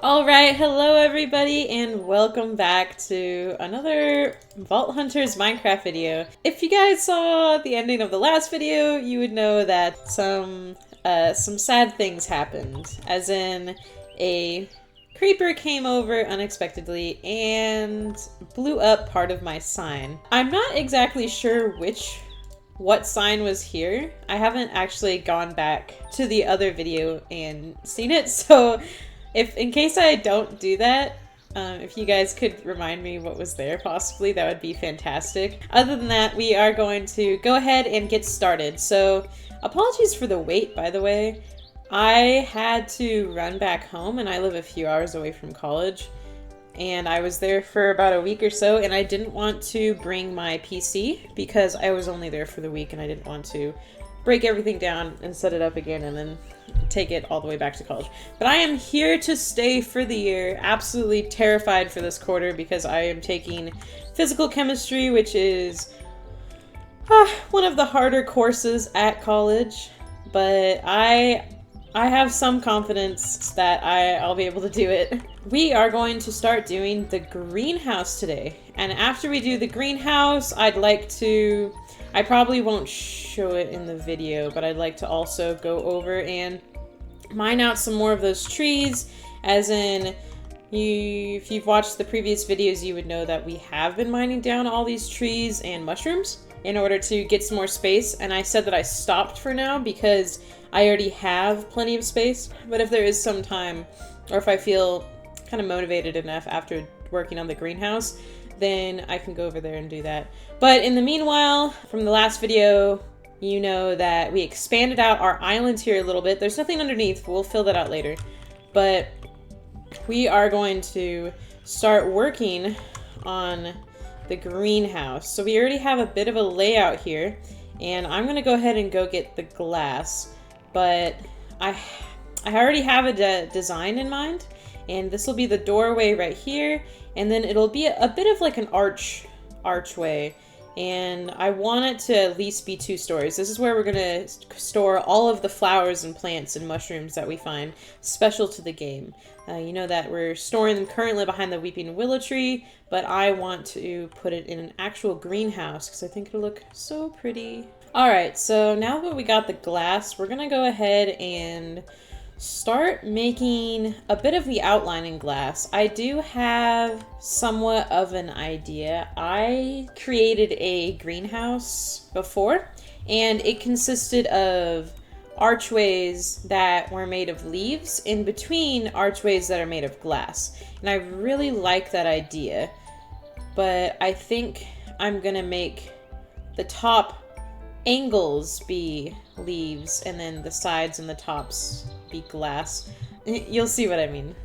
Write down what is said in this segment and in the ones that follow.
Alright, hello everybody and welcome back to another Vault Hunters Minecraft video. If you guys saw the ending of the last video, you would know that some sad things happened. As in, a creeper came over unexpectedly and blew up part of my sign. I'm not exactly sure what sign was here. I haven't actually gone back to the other video and seen it, so in case I don't do that, if you guys could remind me what was there possibly, that would be fantastic. Other than that, we are going to go ahead and get started. So, apologies for the wait, by the way. I had to run back home and I live a few hours away from college. And I was there for about a week or so, and I didn't want to bring my PC because I was only there for the week and I didn't want to break everything down and set it up again and then take it all the way back to college. But I am here to stay for the year. Absolutely terrified for this quarter because I am taking physical chemistry, which is one of the harder courses at college. But I have some confidence that I'll be able to do it. We are going to start doing the greenhouse today. And after we do the greenhouse, I probably won't show it in the video, but I'd like to also go over and mine out some more of those trees. As in, if you've watched the previous videos, you would know that we have been mining down all these trees and mushrooms in order to get some more space. And I said that I stopped for now because I already have plenty of space. But if there is some time, or if I feel kind of motivated enough after working on the greenhouse, then I can go over there and do that. But in the meanwhile, from the last video, you know that we expanded out our island here a little bit. There's nothing underneath. We'll fill that out later. But we are going to start working on the greenhouse. So we already have a bit of a layout here. And I'm going to go ahead and go get the glass. But I already have a design in mind. And this will be the doorway right here. And then it'll be a bit of like an archway. And I want it to at least be 2 stories. This is where we're going to store all of the flowers and plants and mushrooms that we find special to the game. You know that we're storing them currently behind the weeping willow tree, but I want to put it in an actual greenhouse because I think it'll look so pretty. Alright, so now that we got the glass, we're going to go ahead and start making a bit of the outline in glass. I do have somewhat of an idea. I created a greenhouse before, and it consisted of archways that were made of leaves in between archways that are made of glass. And I really like that idea, but I think I'm gonna make the top angles be leaves and then the sides and the tops be glass. You'll see what I mean.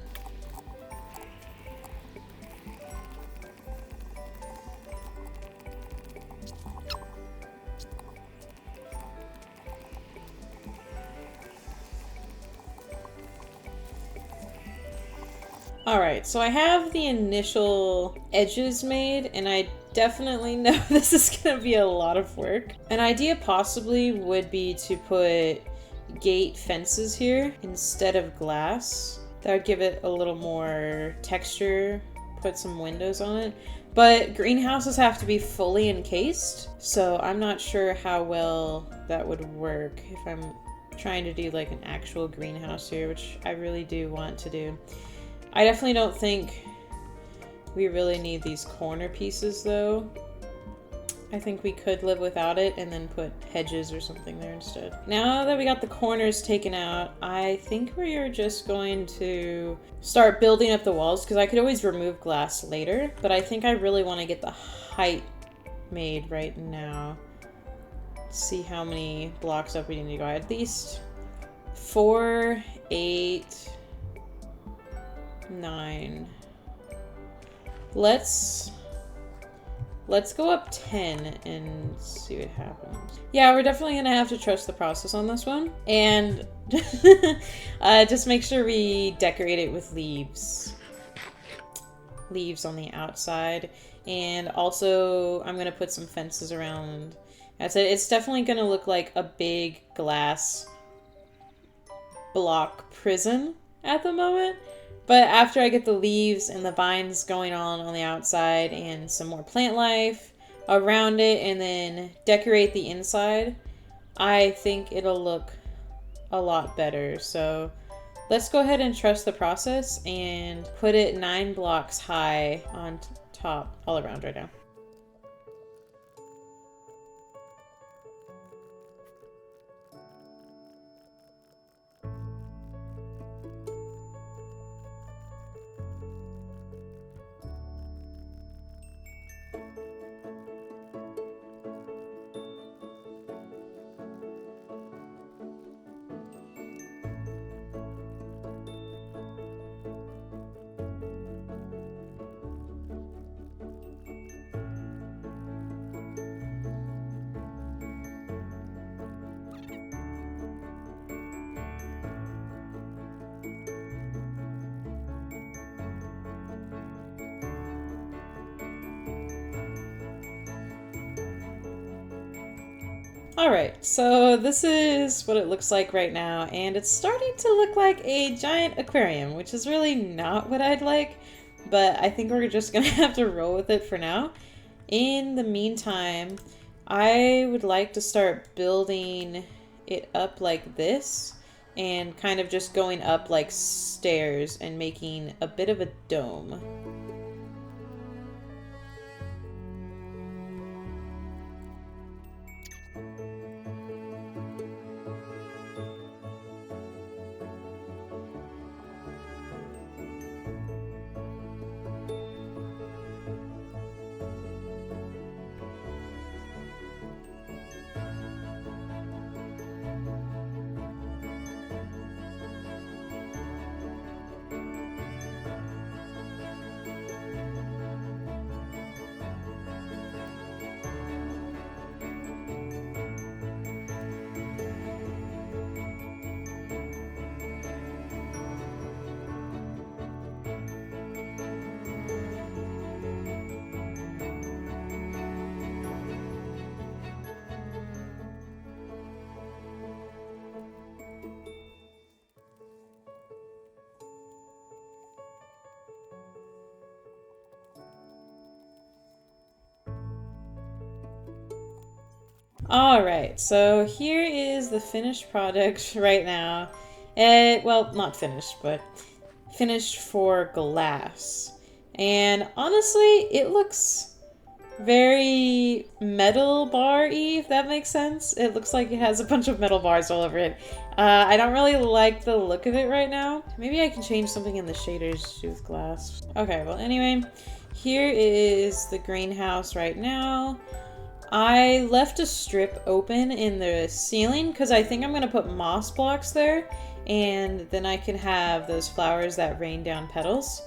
Alright, so I have the initial edges made, and I definitely know this is gonna be a lot of work. An idea possibly would be to put gate fences here instead of glass. That would give it a little more texture, put some windows on it. But greenhouses have to be fully encased, so I'm not sure how well that would work if I'm trying to do like an actual greenhouse here, which I really do want to do. I definitely don't think we really need these corner pieces though. I think we could live without it and then put hedges or something there instead. Now that we got the corners taken out, I think we are just going to start building up the walls because I could always remove glass later, but I think I really want to get the height made right now. See how many blocks up we need to go. At least 4, 8, 9. Let's go up 10 and see what happens. Yeah, we're definitely gonna have to trust the process on this one. And just make sure we decorate it with leaves. Leaves on the outside. And also, I'm gonna put some fences around. That's it. It's definitely gonna look like a big glass block prison at the moment. But after I get the leaves and the vines going on the outside and some more plant life around it and then decorate the inside, I think it'll look a lot better. So let's go ahead and trust the process and put it 9 blocks high on top all around right now. Alright, so this is what it looks like right now, and it's starting to look like a giant aquarium, which is really not what I'd like, but I think we're just gonna have to roll with it for now. In the meantime, I would like to start building it up like this, and kind of just going up like stairs and making a bit of a dome. Alright, so here is the finished product right now. Well, not finished, but finished for glass. And honestly, it looks very metal bar-y, if that makes sense. It looks like it has a bunch of metal bars all over it. I don't really like the look of it right now. Maybe I can change something in the shaders to do with glass. Okay, well anyway, here is the greenhouse right now. I left a strip open in the ceiling because I think I'm going to put moss blocks there, and then I can have those flowers that rain down petals.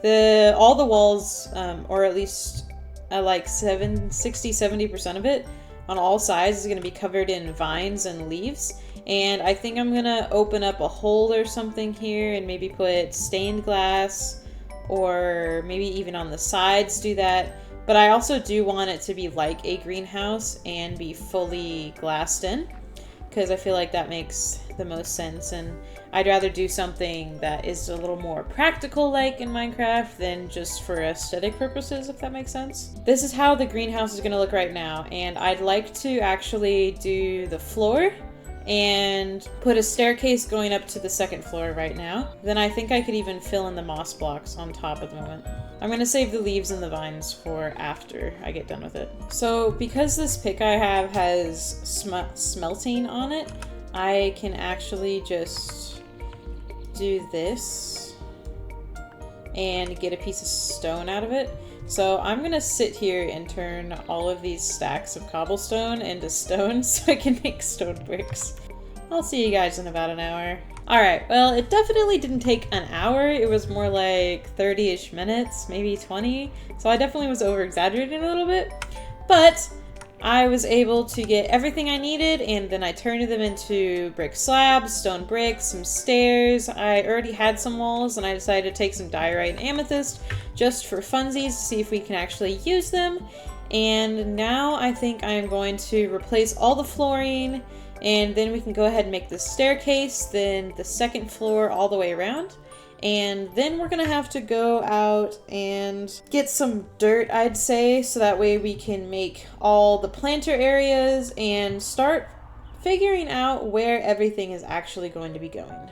All the walls, or at least like 60-70% of it on all sides is going to be covered in vines and leaves, and I think I'm going to open up a hole or something here and maybe put stained glass, or maybe even on the sides do that. But I also do want it to be like a greenhouse and be fully glassed in, because I feel like that makes the most sense, and I'd rather do something that is a little more practical like in Minecraft than just for aesthetic purposes, if that makes sense. This is how the greenhouse is going to look right now, and I'd like to actually do the floor and put a staircase going up to the second floor right now. Then I think I could even fill in the moss blocks on top at the moment. I'm going to save the leaves and the vines for after I get done with it. So because this pick I have has smelting on it, I can actually just do this and get a piece of stone out of it. So I'm going to sit here and turn all of these stacks of cobblestone into stone so I can make stone bricks. I'll see you guys in about an hour. Alright, well, it definitely didn't take an hour. It was more like 30-ish minutes, maybe 20. So I definitely was over-exaggerating a little bit. But I was able to get everything I needed, and then I turned them into brick slabs, stone bricks, some stairs. I already had some walls, and I decided to take some diorite and amethyst just for funsies to see if we can actually use them. And now I think I'm going to replace all the flooring, and then we can go ahead and make the staircase, then the second floor all the way around. And then we're gonna have to go out and get some dirt, I'd say, so that way we can make all the planter areas and start figuring out where everything is actually going to be going.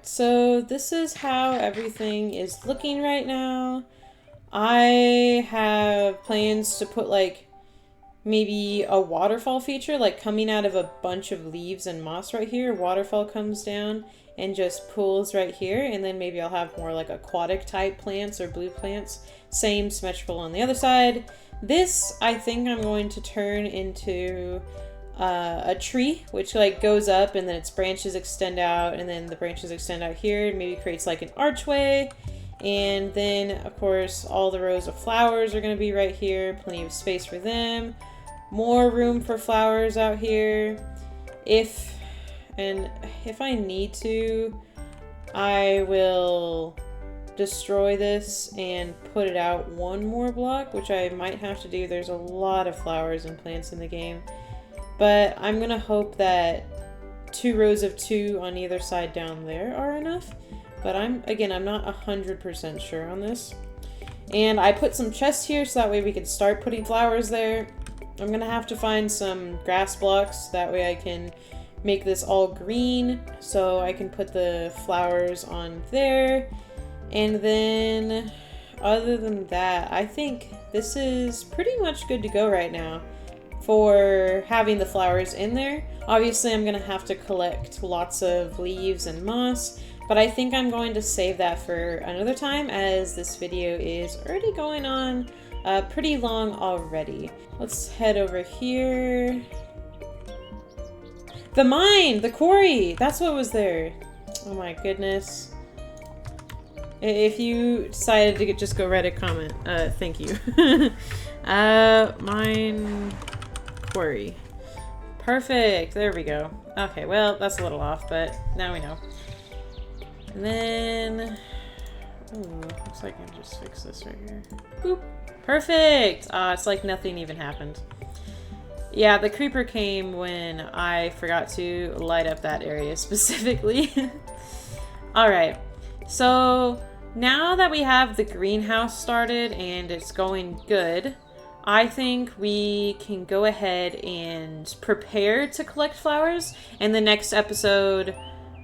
So this is how everything is looking right now. I have plans to put like maybe a waterfall feature, like coming out of a bunch of leaves and moss right here. Waterfall comes down and just pools right here, and then maybe I'll have more like aquatic type plants or blue plants. Same symmetrical on the other side. This I think I'm going to turn into a tree, which like goes up and then its branches extend out, and then the branches extend out here and maybe creates like an archway. And then of course all the rows of flowers are going to be right here, plenty of space for them, more room for flowers out here. If I need to, I will destroy this and put it out one more block, which I might have to do. There's a lot of flowers and plants in the game, but I'm gonna hope that 2 rows of 2 on either side down there are enough. But I'm not 100% sure on this. And I put some chests here so that way we can start putting flowers there. I'm gonna have to find some grass blocks, that way I can make this all green so I can put the flowers on there. And then other than that, I think this is pretty much good to go right now for having the flowers in there. Obviously I'm gonna have to collect lots of leaves and moss, but I think I'm going to save that for another time, as this video is already going on pretty long already. Let's head over here. The mine! The quarry! That's what was there. Oh my goodness. If you decided to just go write a comment, thank you. Mine quarry. Perfect! There we go. Okay, well, that's a little off, but now we know. And then... ooh, looks like I can just fix this right here. Boop! Perfect! It's like nothing even happened. Yeah, the creeper came when I forgot to light up that area specifically. Alright, so now that we have the greenhouse started and it's going good, I think we can go ahead and prepare to collect flowers. In the next episode,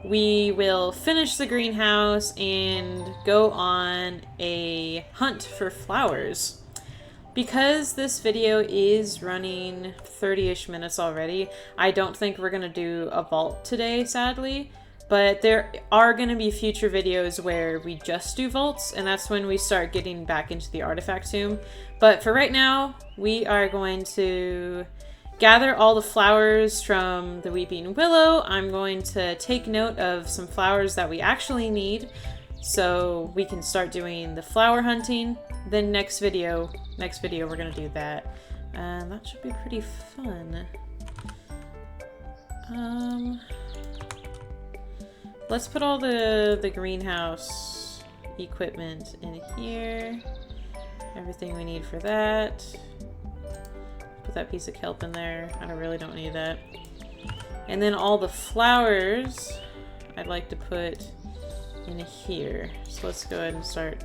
we will finish the greenhouse and go on a hunt for flowers. Because this video is running 30-ish minutes already, I don't think we're going to do a vault today, sadly. But there are going to be future videos where we just do vaults, and that's when we start getting back into the artifact tomb. But for right now, we are going to gather all the flowers from the Weeping Willow. I'm going to take note of some flowers that we actually need, so we can start doing the flower hunting. Then next video we're gonna do that. And that should be pretty fun. Let's put all the greenhouse equipment in here. Everything we need for that. Put that piece of kelp in there. I really don't need that. And then all the flowers I'd like to put in here. So let's go ahead and start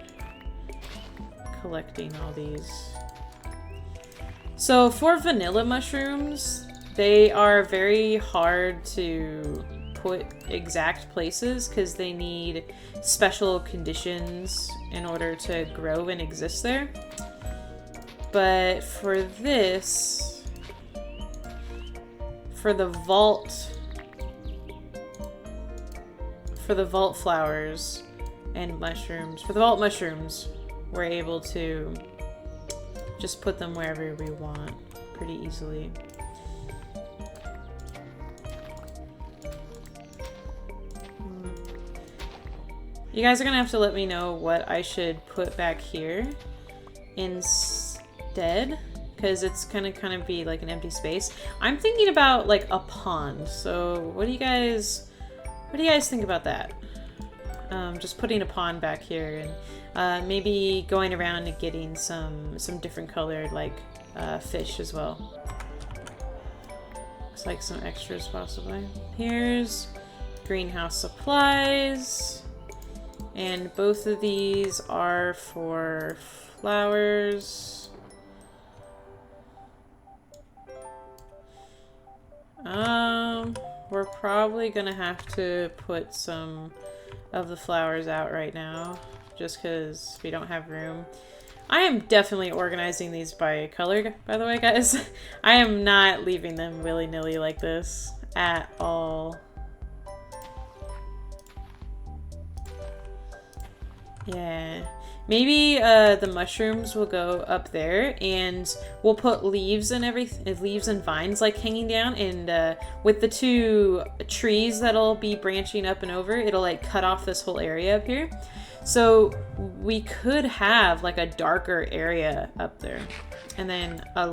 collecting all these. So for vanilla mushrooms, they are very hard to put exact places because they need special conditions in order to grow and exist there. But for this, for the vault flowers and mushrooms, for the vault mushrooms, we're able to just put them wherever we want pretty easily. You guys are gonna have to let me know what I should put back here instead, because it's gonna kind of be like an empty space. I'm thinking about like a pond. So what do you guys think about that? Just putting a pond back here, and maybe going around and getting some different colored like fish as well. Looks like some extras possibly. Here's greenhouse supplies, and both of these are for flowers. we're probably gonna have to put some of the flowers out right now, just because we don't have room. I am definitely organizing these by color, by the way, guys. I am not leaving them willy-nilly like this at all. Yeah. Maybe the mushrooms will go up there, and we'll put leaves and leaves and vines like hanging down, and with the 2 trees that'll be branching up and over, it'll like cut off this whole area up here. So we could have like a darker area up there, and then a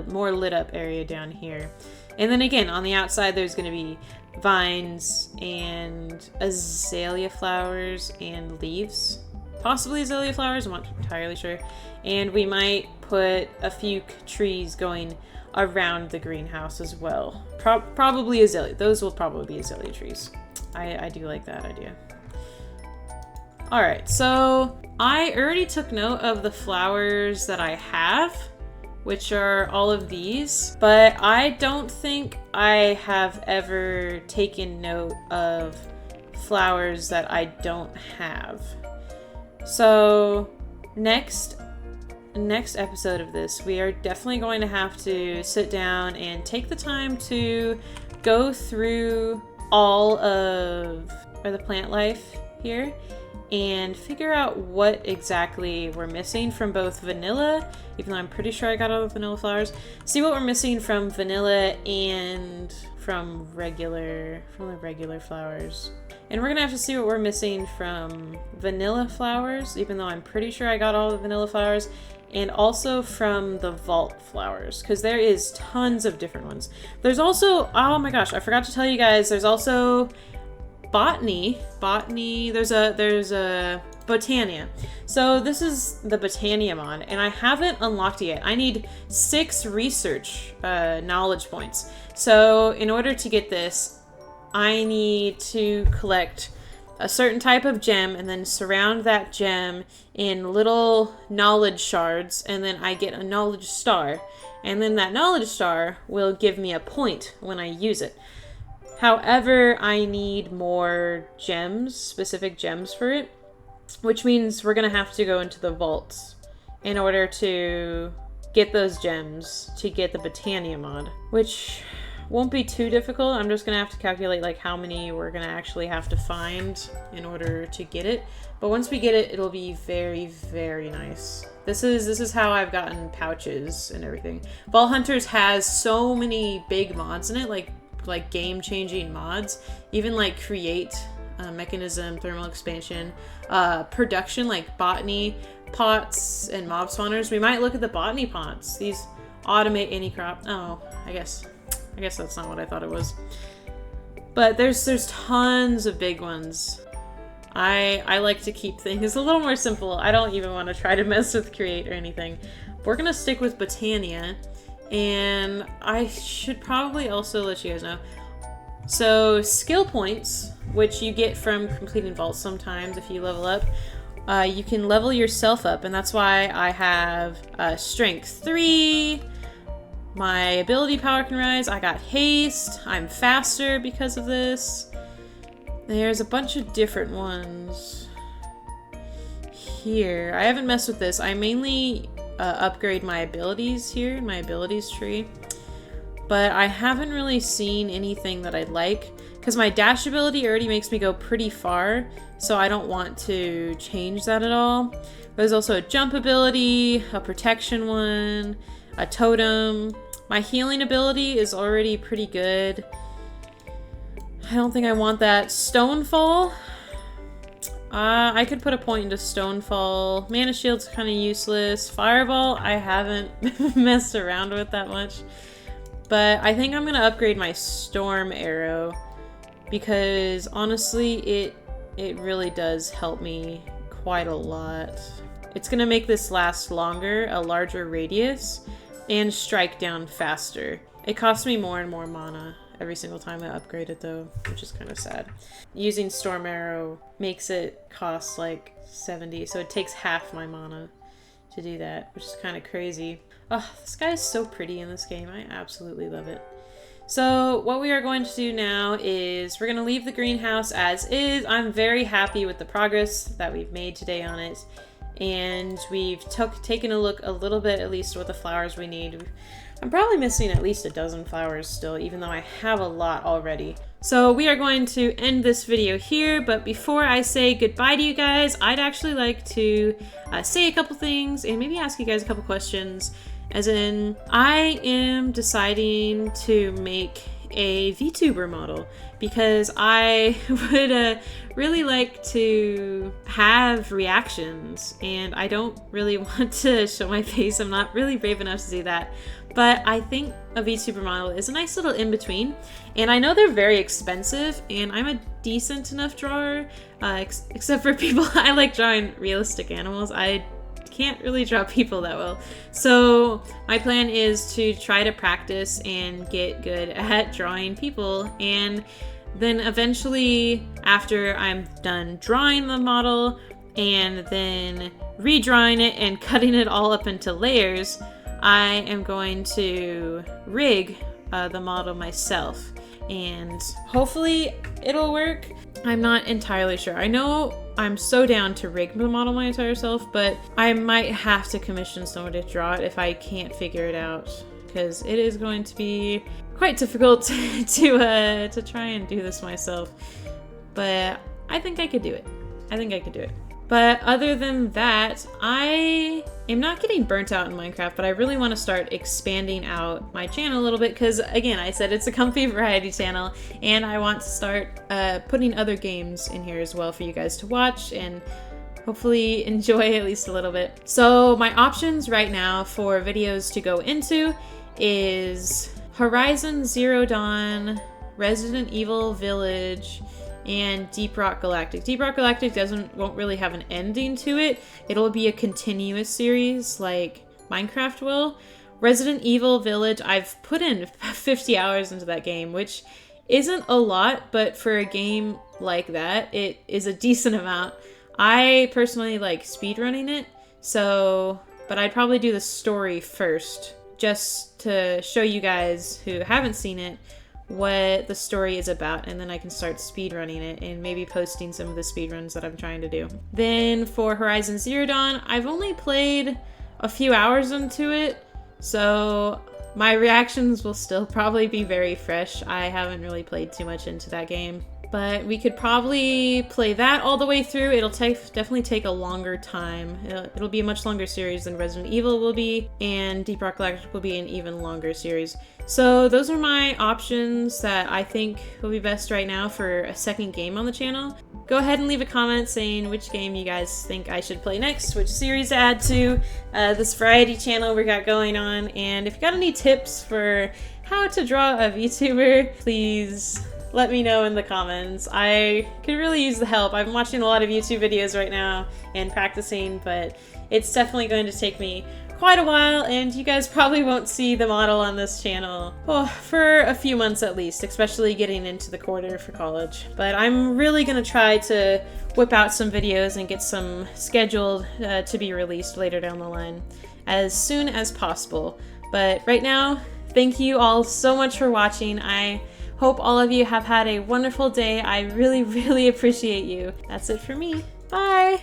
more lit up area down here. And then again, on the outside, there's going to be vines and azalea flowers and leaves. Possibly azalea flowers, I'm not entirely sure. And we might put a few trees going around the greenhouse as well. Probably azalea. Those will probably be azalea trees. I do like that idea. Alright, so I already took note of the flowers that I have, which are all of these, but I don't think I have ever taken note of flowers that I don't have. So next episode of this, we are definitely going to have to sit down and take the time to go through all of the plant life here and figure out what exactly we're missing from both vanilla, even though I'm pretty sure I got all the vanilla flowers. See what we're missing from vanilla and from the regular flowers. And we're gonna have to see what we're missing from vanilla flowers, even though I'm pretty sure I got all the vanilla flowers, and also from the vault flowers, because there is tons of different ones. There's also, oh my gosh, I forgot to tell you guys, there's also botany, there's a Botania. So this is the Botania mod, and I haven't unlocked it yet. I need 6 research knowledge points. So in order to get this, I need to collect a certain type of gem and then surround that gem in little knowledge shards, and then I get a knowledge star. And then that knowledge star will give me a point when I use it. However, I need more gems, specific gems for it, which means we're going to have to go into the vaults in order to get those gems to get the Botania mod, which won't be too difficult. I'm just going to have to calculate like how many we're going to actually have to find in order to get it. But once we get it, it'll be very, very nice. This is how I've gotten pouches and everything. Vault Hunters has so many big mods in it, like game-changing mods. Even like create, mechanism, thermal expansion, production, like botany pots and mob spawners. We might look at the botany pots. These automate any crop. Oh, I guess that's not what I thought it was. But there's tons of big ones. I like to keep things a little more simple. I don't even want to try to mess with create or anything. We're gonna stick with Botania, and I should probably also let you guys know. So skill points, which you get from completing vaults sometimes if you level up, you can level yourself up, and that's why I have strength 3. My ability power can rise. I got haste. I'm faster because of this. There's a bunch of different ones here. I haven't messed with this. I mainly upgrade my abilities here in my abilities tree, but I haven't really seen anything that I'd like, because my dash ability already makes me go pretty far, so I don't want to change that at all. There's also a jump ability, a protection one, a totem. My healing ability is already pretty good. I don't think I want that. Stonefall. I could put a point into Stonefall. Mana Shield's kind of useless. Fireball, I haven't messed around with that much. But I think I'm going to upgrade my Storm Arrow, because honestly, it really does help me quite a lot. It's going to make this last longer, a larger radius, and strike down faster. It costs me more and more mana every single time I upgrade it though, which is kind of sad. Using Storm Arrow makes it cost like 70, so it takes half my mana to do that, which is kind of crazy. Oh, this guy is so pretty in this game. I absolutely love it. So what we are going to do now is we're going to leave the greenhouse as is. I'm very happy with the progress that we've made today on it. And we've taken a look a little bit at least what the flowers we need. I'm probably missing at least a dozen flowers still, even though I have a lot already. So we are going to end this video here, but before I say goodbye to you guys, I'd actually like to say a couple things and maybe ask you guys a couple questions. As in, I am deciding to make a VTuber model because I would really like to have reactions, and I don't really want to show my face. I'm not really brave enough to do that, but I think a VTuber model is a nice little in-between, and I know they're very expensive, and I'm a decent enough drawer, except for people. I like drawing realistic animals. I can't really draw people that well. So my plan is to try to practice and get good at drawing people, and then eventually after I'm done drawing the model and then redrawing it and cutting it all up into layers, I am going to rig the model myself, and hopefully it'll work. I'm not entirely sure. I know I'm so down to rig the model my entire self, but I might have to commission someone to draw it if I can't figure it out, because it is going to be quite difficult to try and do this myself. But I think I could do it. I think I could do it. But other than that, I am not getting burnt out in Minecraft, but I really want to start expanding out my channel a little bit because, again, I said it's a comfy variety channel, and I want to start putting other games in here as well for you guys to watch and hopefully enjoy at least a little bit. So my options right now for videos to go into is Horizon Zero Dawn, Resident Evil Village, and Deep Rock Galactic. Deep Rock Galactic won't really have an ending to it. It'll be a continuous series like Minecraft will. Resident Evil Village, I've put in 50 hours into that game, which isn't a lot, but for a game like that, it is a decent amount. I personally like speedrunning it, but I'd probably do the story first, just to show you guys who haven't seen it what the story is about, and then I can start speedrunning it and maybe posting some of the speedruns that I'm trying to do. Then for Horizon Zero Dawn, I've only played a few hours into it, so my reactions will still probably be very fresh. I haven't really played too much into that game, but we could probably play that all the way through. It'll definitely take a longer time. It'll be a much longer series than Resident Evil will be, and Deep Rock Galactic will be an even longer series. So those are my options that I think will be best right now for a second game on the channel. Go ahead and leave a comment saying which game you guys think I should play next, which series to add to this variety channel we got going on, and if you got any tips for how to draw a VTuber, please let me know in the comments. I could really use the help. I'm watching a lot of YouTube videos right now and practicing, but it's definitely going to take me quite a while, and you guys probably won't see the model on this channel for a few months at least, especially getting into the quarter for college. But I'm really gonna try to whip out some videos and get some scheduled to be released later down the line as soon as possible. But right now, thank you all so much for watching. I hope all of you have had a wonderful day. I really, really appreciate you. That's it for me. Bye!